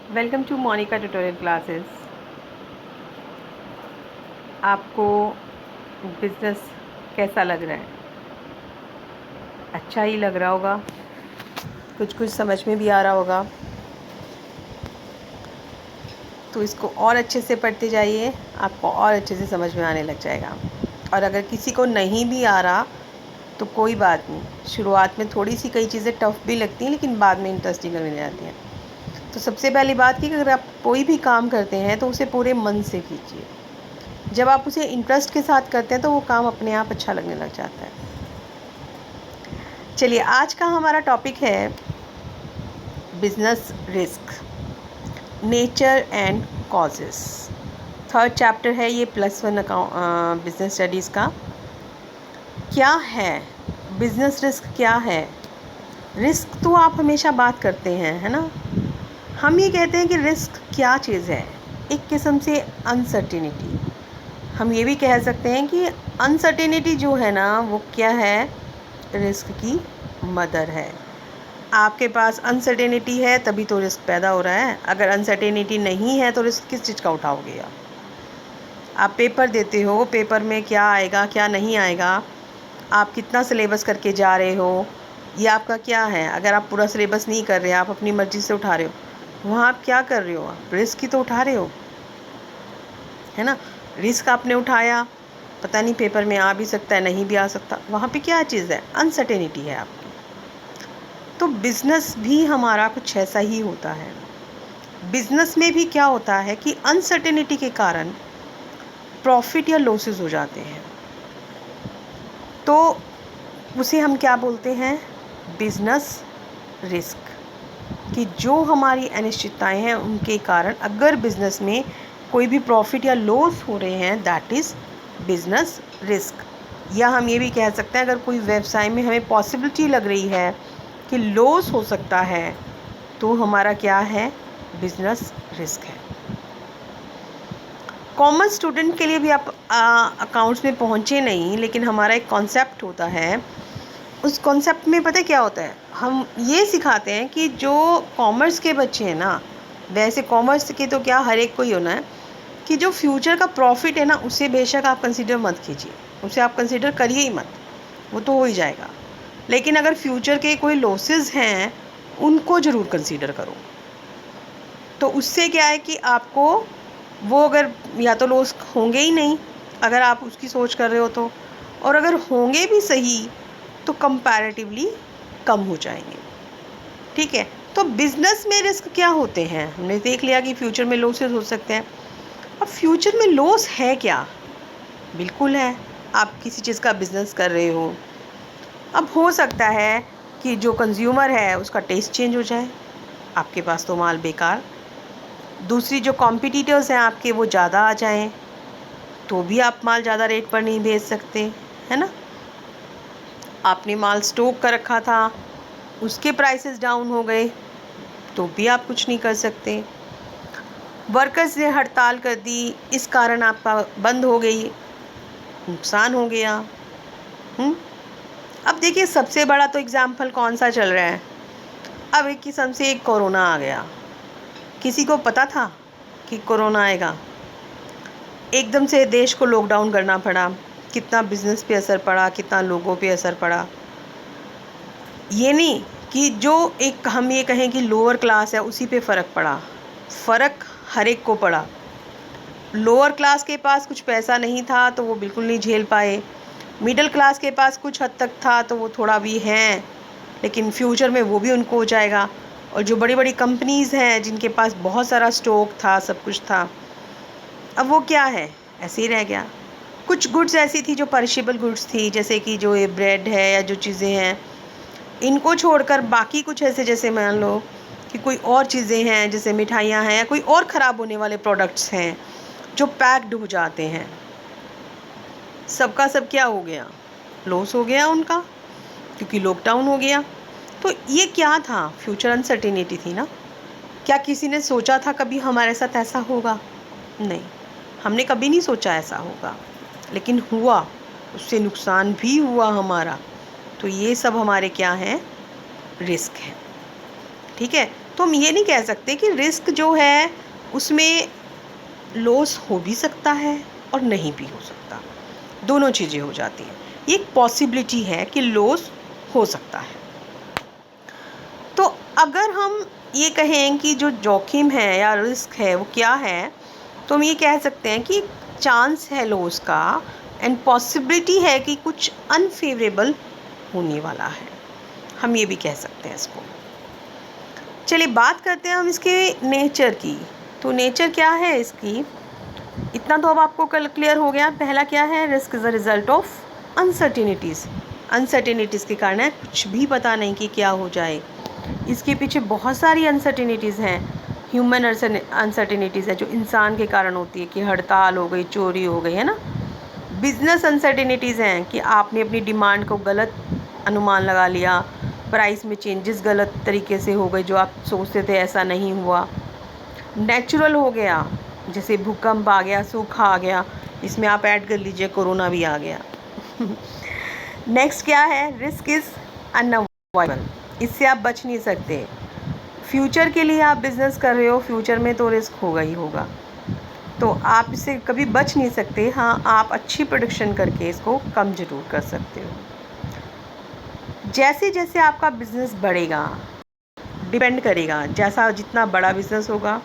Welcome to Monika tutorial classes. आपको business कैसा लग रहा है? अच्छा ही लग रहा होगा, कुछ कुछ समझ में भी आ रहा होगा। तो इसको और अच्छे से पढ़ते जाइए, आपको और अच्छे से समझ में आने लग जाएगा। और अगर किसी को नहीं भी आ रहा तो कोई बात नहीं, शुरुआत में थोड़ी सी कई चीज़ें टफ़ भी लगती हैं, लेकिन बाद में इंटरेस्टिंग लगने जाती हैं। तो सबसे पहली बात कि अगर आप कोई भी काम करते हैं तो उसे पूरे मन से कीजिए। जब आप उसे इंटरेस्ट के साथ करते हैं तो वो काम अपने आप अच्छा लगने लग जाता है। चलिए, आज का हमारा टॉपिक है business risk, nature and causes. Third chapter है ये +1 बिजनेस स्टडीज़ का। क्या है बिजनेस रिस्क? क्या है रिस्क? तो आप हमेशा बात करते हैं, है ना। हम ये कहते हैं कि रिस्क क्या चीज़ है? एक किस्म से अनसर्टेनिटी। हम ये भी कह सकते हैं कि अनसर्टेनिटी जो है ना, वो क्या है? रिस्क की मदर है। आपके पास अनसर्टेनिटी है तभी तो रिस्क पैदा हो रहा है। अगर अनसर्टेनिटी नहीं है तो रिस्क किस चीज़ का उठाओगे? आप पेपर देते हो, पेपर में क्या आएगा क्या नहीं आएगा, आप कितना सिलेबस करके जा रहे हो, ये आपका क्या है। अगर आप पूरा सिलेबस नहीं कर रहे, आप अपनी मर्ज़ी से उठा रहे हो, वहाँ आप क्या कर रहे हो? आप रिस्क ही तो उठा रहे हो, है ना। रिस्क आपने उठाया, पता नहीं पेपर में आ भी सकता है, नहीं भी आ सकता। वहाँ पे क्या चीज़ है? अनसर्टेनिटी है आपकी। तो बिज़नेस भी हमारा कुछ ऐसा ही होता है। बिज़नेस में भी क्या होता है कि अनसर्टेनिटी के कारण प्रॉफिट या लॉसेस हो जाते हैं। तो उसे हम क्या बोलते हैं? Business risk. कि जो हमारी अनिश्चितताएं हैं उनके कारण अगर बिज़नेस में कोई भी प्रॉफिट या लॉस हो रहे हैं, दैट इज़ बिज़नेस रिस्क। या हम ये भी कह सकते हैं, अगर कोई व्यवसाय में हमें पॉसिबिलिटी लग रही है कि लॉस हो सकता है, तो हमारा क्या है? बिज़नेस रिस्क है। कॉमर्स स्टूडेंट के लिए भी आप अकाउंट्स में पहुँचे नहीं, लेकिन हमारा एक कॉन्सेप्ट होता है। उस कॉन्सेप्ट में पता है क्या होता है? हम ये सिखाते हैं कि जो कॉमर्स के बच्चे हैं ना, वैसे कॉमर्स के तो क्या हर एक को ही होना है, कि जो फ्यूचर का प्रॉफिट है ना, उसे बेशक आप कंसीडर मत कीजिए, उसे आप कंसीडर करिए ही मत, वो तो हो ही जाएगा। लेकिन अगर फ्यूचर के कोई लॉसेस हैं, उनको ज़रूर कंसीडर करो। तो उससे क्या है कि आपको वो, अगर या तो लॉस होंगे ही नहीं अगर आप उसकी सोच कर रहे हो तो, और अगर होंगे भी सही तो कंपैरेटिवली कम हो जाएंगे। ठीक है। तो बिज़नेस में रिस्क क्या होते हैं? हमने देख लिया कि फ्यूचर में लॉसेस हो सकते हैं। अब फ्यूचर में लॉस है क्या? बिल्कुल है। आप किसी चीज़ का बिज़नेस कर रहे हो, अब हो सकता है कि जो कंज्यूमर है उसका टेस्ट चेंज हो जाए, आपके पास तो माल बेकार। दूसरी जो कॉम्पिटिटर्स हैं आपके, वो ज़्यादा आ जाएं, तो भी आप माल ज़्यादा रेट पर नहीं बेच सकते, है ना। आपने माल स्टॉक कर रखा था, उसके प्राइसेस डाउन हो गए, तो भी आप कुछ नहीं कर सकते। वर्कर्स ने हड़ताल कर दी, इस कारण आपका बंद हो गई, नुकसान हो गया। अब देखिए, सबसे बड़ा तो एग्जाम्पल कौन सा चल रहा है? अब एक किस्म से एक कोरोना आ गया। किसी को पता था कि कोरोना आएगा? एकदम से देश को लॉकडाउन करना पड़ा। कितना बिज़नेस पे असर पड़ा, कितना लोगों पे असर पड़ा। ये नहीं कि जो एक हम ये कहें कि लोअर क्लास है उसी पे फ़र्क पड़ा, फ़र्क हर एक को पड़ा। लोअर क्लास के पास कुछ पैसा नहीं था तो वो बिल्कुल नहीं झेल पाए। मिडिल क्लास के पास कुछ हद तक था तो वो थोड़ा भी हैं, लेकिन फ्यूचर में वो भी उनको हो जाएगा। और जो बड़ी बड़ी कंपनीज़ हैं जिनके पास बहुत सारा स्टॉक था, सब कुछ था, अब वो क्या है? ऐसे ही रह गया। कुछ गुड्स ऐसी थी जो पेरिशेबल गुड्स थी, जैसे कि जो ये ब्रेड है या जो चीज़ें हैं, इनको छोड़कर बाकी कुछ ऐसे, जैसे मान लो कि कोई और चीज़ें हैं, जैसे मिठाइयाँ हैं या कोई और ख़राब होने वाले प्रोडक्ट्स हैं जो पैक्ड हो जाते हैं, सबका सब क्या हो गया? लॉस हो गया उनका, क्योंकि लॉकडाउन हो गया। तो ये क्या था? फ्यूचर अनसर्टेनिटी थी ना। क्या किसी ने सोचा था कभी हमारे साथ ऐसा होगा? नहीं, हमने कभी नहीं सोचा ऐसा होगा, लेकिन हुआ, उससे नुकसान भी हुआ हमारा। तो ये सब हमारे क्या हैं? रिस्क है। ठीक है। तो हम ये नहीं कह सकते कि रिस्क जो है उसमें लॉस हो भी सकता है और नहीं भी हो सकता, दोनों चीज़ें हो जाती हैं। ये एक पॉसिबिलिटी है कि लॉस हो सकता है। तो अगर हम ये कहें कि जो जोखिम है या रिस्क है वो क्या है, तो हम ये कह सकते हैं कि चांस है लॉस का एंड पॉसिबिलिटी है कि कुछ अनफेवरेबल होने वाला है, हम ये भी कह सकते हैं इसको। चलिए बात करते हैं हम इसके नेचर की। तो नेचर क्या है इसकी, इतना तो अब आपको कल क्लियर हो गया। पहला क्या है, risk is a result of uncertainties. Uncertainties के कारण है कुछ भी पता नहीं कि क्या हो जाए, इसके पीछे बहुत सारी अनसर्टेनिटीज़ हैं। ह्यूमन अनसर्टेनिटीज़ है जो इंसान के कारण होती है, कि हड़ताल हो गई, चोरी हो गई, है ना। बिजनेस अनसर्टेनिटीज़ हैं कि आपने अपनी डिमांड को गलत अनुमान लगा लिया, प्राइस में चेंजेस गलत तरीके से हो गए, जो आप सोचते थे ऐसा नहीं हुआ। नेचुरल हो गया, जैसे भूकंप आ गया, सूखा आ गया, इसमें आप ऐड कर लीजिए कोरोना भी आ गया। नेक्स्ट क्या है, रिस्क इज़ अनअवॉइडेबल, इससे आप बच नहीं सकते। फ्यूचर के लिए आप बिज़नेस कर रहे हो, फ्यूचर में तो रिस्क होगा ही होगा, तो आप इससे कभी बच नहीं सकते। हाँ, आप अच्छी प्रोडक्शन करके इसको कम ज़रूर कर सकते हो। जैसे जैसे आपका बिज़नेस बढ़ेगा, डिपेंड करेगा, जैसा जितना बड़ा बिज़नेस होगा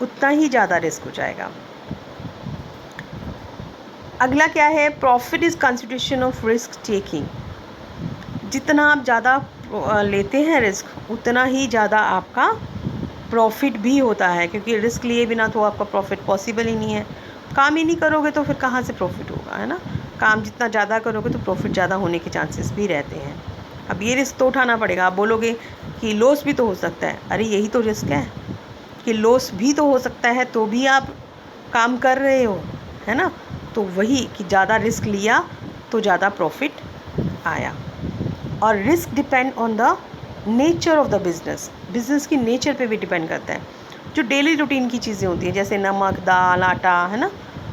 उतना ही ज़्यादा रिस्क हो जाएगा। अगला क्या है, profit is consideration of risk taking. जितना आप ज़्यादा लेते हैं रिस्क, उतना ही ज़्यादा आपका प्रॉफिट भी होता है, क्योंकि रिस्क लिए बिना तो आपका प्रॉफिट पॉसिबल ही नहीं है। काम ही नहीं करोगे तो फिर कहाँ से प्रॉफिट होगा, है ना। काम जितना ज़्यादा करोगे तो प्रॉफिट ज़्यादा होने के चांसेस भी रहते हैं। अब ये रिस्क तो उठाना पड़ेगा। आप बोलोगे कि लॉस भी तो हो सकता है, अरे यही तो रिस्क है कि लॉस भी तो हो सकता है, तो भी आप काम कर रहे हो, है ना। तो वही कि ज़्यादा रिस्क लिया तो ज़्यादा प्रॉफिट आया। और risk depend on the nature of the business, business की नेचर पे भी डिपेंड करता है। जो डेली रूटीन की चीज़ें होती हैं, जैसे नमक, दाल, आटा, है ना,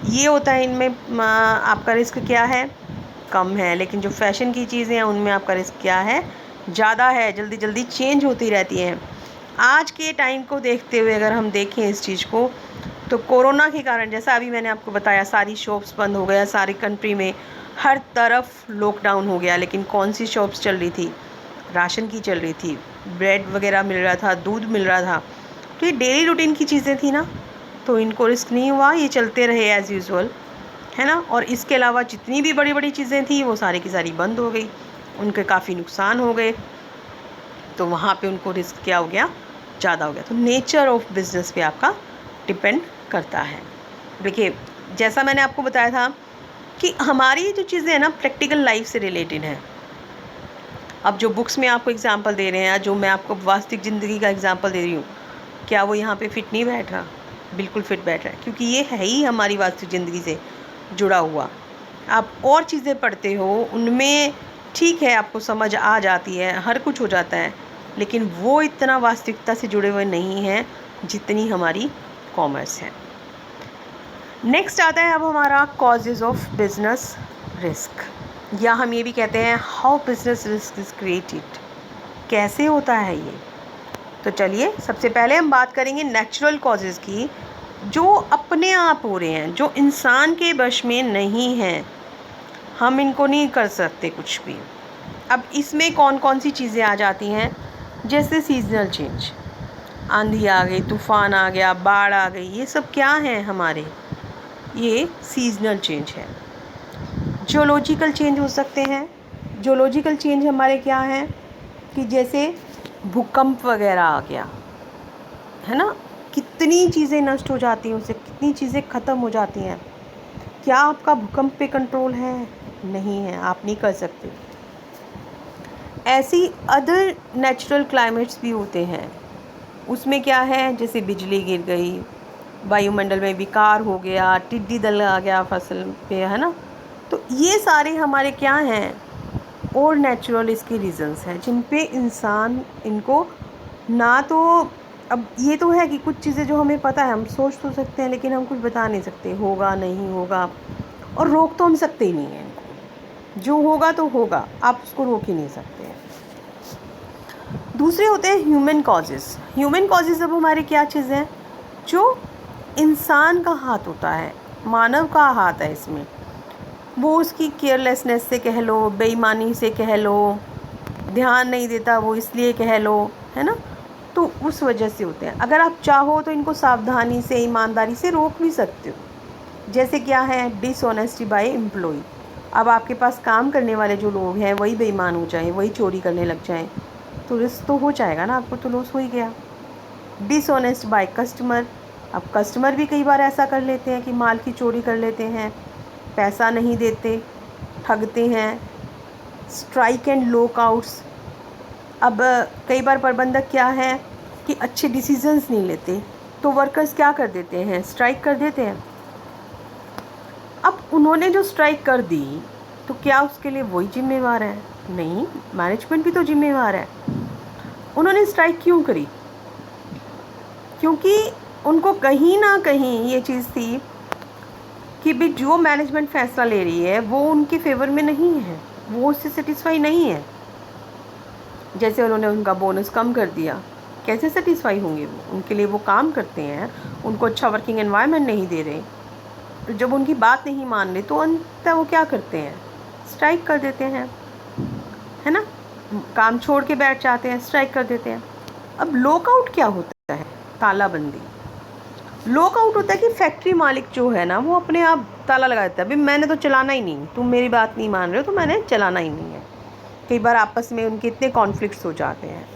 ये होता है, इनमें आपका रिस्क क्या है, कम है। लेकिन जो फैशन की चीज़ें हैं उनमें आपका रिस्क क्या है, ज़्यादा है, जल्दी जल्दी चेंज होती रहती हैं। आज के टाइम को देखते हुए अगर हम देखें इस चीज़ को, तो कोरोना के कारण, जैसा अभी मैंने आपको बताया, सारी शॉप्स बंद हो गया, सारी कंट्री में हर तरफ लॉकडाउन हो गया। लेकिन कौन सी शॉप्स चल रही थी, राशन की चल रही थी, ब्रेड वगैरह मिल रहा था, दूध मिल रहा था। तो ये डेली रूटीन की चीज़ें थी ना, तो इनको रिस्क नहीं हुआ, ये चलते रहे एज़ यूजुअल, है ना। और इसके अलावा जितनी भी बड़ी बड़ी चीज़ें थी वो सारी की सारी बंद हो गई, उनके काफ़ी नुकसान हो गए, तो वहाँ पे उनको रिस्क क्या हो गया, ज़्यादा हो गया। तो नेचर ऑफ बिज़नेस पे आपका डिपेंड करता है। देखिए, जैसा मैंने आपको बताया था कि हमारी जो चीज़ें हैं ना, प्रैक्टिकल लाइफ से रिलेटेड हैं। अब जो बुक्स में आपको एग्जांपल दे रहे हैं, जो मैं आपको वास्तविक ज़िंदगी का एग्जांपल दे रही हूँ, क्या वो यहाँ पे फिट नहीं बैठ रहा, बिल्कुल फिट बैठ रहा है, क्योंकि ये है ही हमारी वास्तविक ज़िंदगी से जुड़ा हुआ। आप और चीज़ें पढ़ते हो, उनमें ठीक है आपको समझ आ जाती है, हर कुछ हो जाता है, लेकिन वो इतना वास्तविकता से जुड़े हुए नहीं हैं जितनी हमारी कॉमर्स है। नेक्स्ट आता है अब हमारा कॉजेज़ ऑफ बिजनेस रिस्क, या हम ये भी कहते हैं how business risk is created, कैसे होता है ये। तो चलिए सबसे पहले हम बात करेंगे नेचुरल कॉजेज़ की, जो अपने आप हो रहे हैं, जो इंसान के वश में नहीं हैं, हम इनको नहीं कर सकते कुछ भी। अब इसमें कौन कौन सी चीज़ें आ जाती हैं, जैसे सीजनल चेंज, आंधी आ गई, तूफ़ान आ गया, बाढ़ आ गई, ये सब क्या हैं हमारे, ये सीजनल चेंज है। जियोलॉजिकल चेंज हो सकते हैं। जियोलॉजिकल चेंज हमारे क्या हैं कि जैसे भूकंप वगैरह आ गया, है ना, कितनी चीज़ें नष्ट हो जाती हैं, उससे कितनी चीज़ें ख़त्म हो जाती हैं। क्या आपका भूकंप पे कंट्रोल है, नहीं है, आप नहीं कर सकते। ऐसी अदर नेचुरल क्लाइमेट्स भी होते हैं, उसमें क्या है, जैसे बिजली गिर गई, वायुमंडल में विकार हो गया, टिड्डी दल आ गया फसल पे, है ना। तो ये सारे हमारे क्या हैं, और नेचुरल इसके रीज़न्स हैं जिन पे इंसान इनको ना, तो अब ये तो है कि कुछ चीज़ें जो हमें पता है, हम सोच तो सकते हैं, लेकिन हम कुछ बता नहीं सकते, होगा नहीं होगा, और रोक तो हम सकते ही नहीं हैं इनको। जो होगा तो होगा, आप उसको रोक ही नहीं सकते हैं। दूसरे होते हैं ह्यूमन कॉजेज़। ह्यूमन कॉजेज़ अब हमारे क्या चीज़ हैं, जो इंसान का हाथ होता है, मानव का हाथ है इसमें। वो उसकी केयरलेसनेस से कह लो, बेईमानी से कह लो, ध्यान नहीं देता वो इसलिए कह लो, है ना। तो उस वजह से होते हैं। अगर आप चाहो तो इनको सावधानी से, ईमानदारी से रोक भी सकते हो। जैसे क्या है, डिसऑनेस्टी बाय एम्प्लॉय। अब आपके पास काम करने वाले जो लोग हैं वही बेईमान हो जाएं, वही चोरी करने लग जाएं, तो रिस्क तो हो जाएगा ना, आपको तो लॉस हो ही गया। Dishonest by customer. अब कस्टमर भी कई बार ऐसा कर लेते हैं कि माल की चोरी कर लेते हैं, पैसा नहीं देते, ठगते हैं। Strike and lockouts. अब कई बार प्रबंधक क्या है कि अच्छे डिसीजंस नहीं लेते, तो वर्कर्स क्या कर देते हैं, स्ट्राइक कर देते हैं। अब उन्होंने जो स्ट्राइक कर दी, तो क्या उसके लिए वही जिम्मेवार है? नहीं, मैनेजमेंट भी तो जिम्मेवार है। उन्होंने स्ट्राइक क्यों करी? क्योंकि उनको कहीं ना कहीं ये चीज़ थी कि भी जो मैनेजमेंट फ़ैसला ले रही है वो उनके फेवर में नहीं है, वो उससे सेटिस्फाई नहीं है। जैसे उन्होंने उनका बोनस कम कर दिया, कैसे सेटिस्फाई होंगे वो? उनके लिए वो काम करते हैं, उनको अच्छा वर्किंग एनवायरनमेंट नहीं दे रहे, तो जब उनकी बात नहीं मान रहे तो अंततः वो क्या करते हैं, स्ट्राइक कर देते हैं, है ना। काम छोड़ के बैठ जाते हैं, स्ट्राइक कर देते हैं। अब लॉकआउट क्या होता है? तालाबंदी। लॉकआउट होता है कि फैक्ट्री मालिक जो है ना, वो अपने आप ताला लगा देता है, अभी मैंने तो चलाना ही नहीं, तुम मेरी बात नहीं मान रहे हो तो मैंने चलाना ही नहीं है। कई बार आपस में उनके इतने कॉन्फ्लिक्ट्स हो जाते हैं।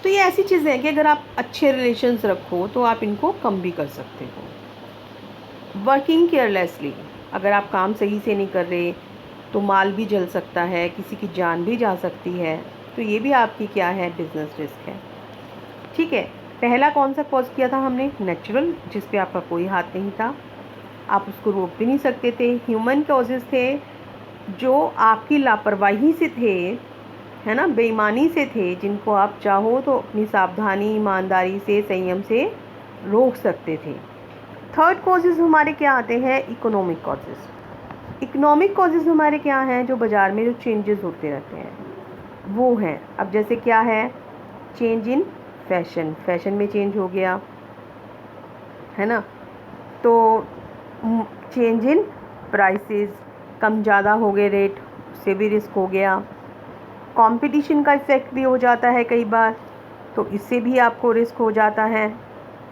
तो ये ऐसी चीज़ें हैं कि अगर आप अच्छे रिलेशंस रखो तो आप इनको कम भी कर सकते हो। Working carelessly. अगर आप काम सही से नहीं कर रहे तो माल भी जल सकता है, किसी की जान भी जा सकती है, तो ये भी आपकी क्या है, बिजनेस रिस्क है। ठीक है। पहला कौन सा कॉज किया था हमने? नेचुरल, जिस पे आपका कोई हाथ नहीं था, आप उसको रोक भी नहीं सकते थे। ह्यूमन कॉजेज़ थे जो आपकी लापरवाही से थे, है ना, बेईमानी से थे, जिनको आप चाहो तो अपनी सावधानी, ईमानदारी से, संयम से रोक सकते थे। थर्ड कॉजेज़ हमारे क्या आते हैं? Economic causes. इकोनॉमिक कॉजेज़ हमारे क्या हैं? जो बाज़ार में जो चेंजेस होते रहते हैं वो हैं। अब जैसे क्या है, चेंज इन फैशन, फैशन में चेंज हो गया, है ना। तो चेंज इन प्राइसेस, कम ज़्यादा हो गए रेट, उससे भी रिस्क हो गया। कंपटीशन का इफ़ेक्ट भी हो जाता है कई बार, तो इससे भी आपको रिस्क हो जाता है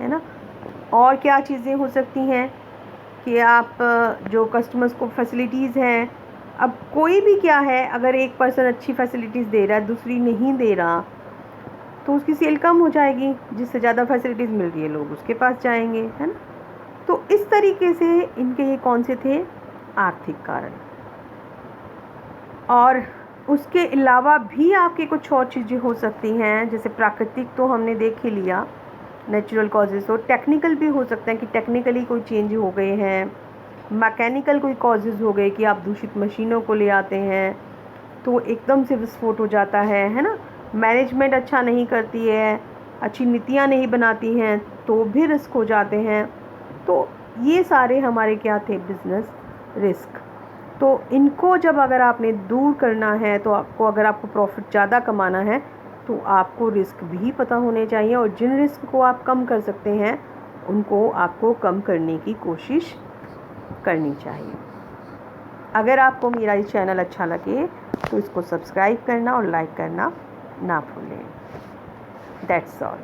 ना। और क्या चीज़ें हो सकती हैं कि आप जो कस्टमर्स को फैसिलिटीज़ हैं, अब कोई भी क्या है, अगर एक पर्सन अच्छी फैसिलिटीज़ दे रहा है, दूसरी नहीं दे रहा, तो उसकी सेल कम हो जाएगी। जिससे ज़्यादा फैसिलिटीज़ मिल रही है लोग उसके पास जाएंगे, है ना। तो इस तरीके से इनके ये कौन से थे? आर्थिक कारण। और उसके अलावा भी आपके कुछ और चीज़ें हो सकती हैं, जैसे प्राकृतिक तो हमने देख ही लिया, नेचुरल कॉजेज़। तो टेक्निकल भी हो सकते हैं कि टेक्निकली कोई चेंज हो गए हैं, मैकेनिकल कोई कॉजेज़ हो गए कि आप दूषित मशीनों को ले आते हैं तो एकदम से विस्फोट हो जाता है ना। मैनेजमेंट अच्छा नहीं करती है, अच्छी नीतियाँ नहीं बनाती हैं, तो भी रिस्क हो जाते हैं। तो ये सारे हमारे क्या थे? Business risk. तो इनको जब अगर आपने दूर करना है, तो आपको, अगर आपको प्रॉफिट ज़्यादा कमाना है, तो आपको रिस्क भी पता होने चाहिए, और जिन रिस्क को आप कम कर सकते हैं उनको आपको कम करने की कोशिश करनी चाहिए। अगर आपको मेरा ये चैनल अच्छा लगे तो इसको सब्सक्राइब करना और लाइक करना ना भूलें। That's all.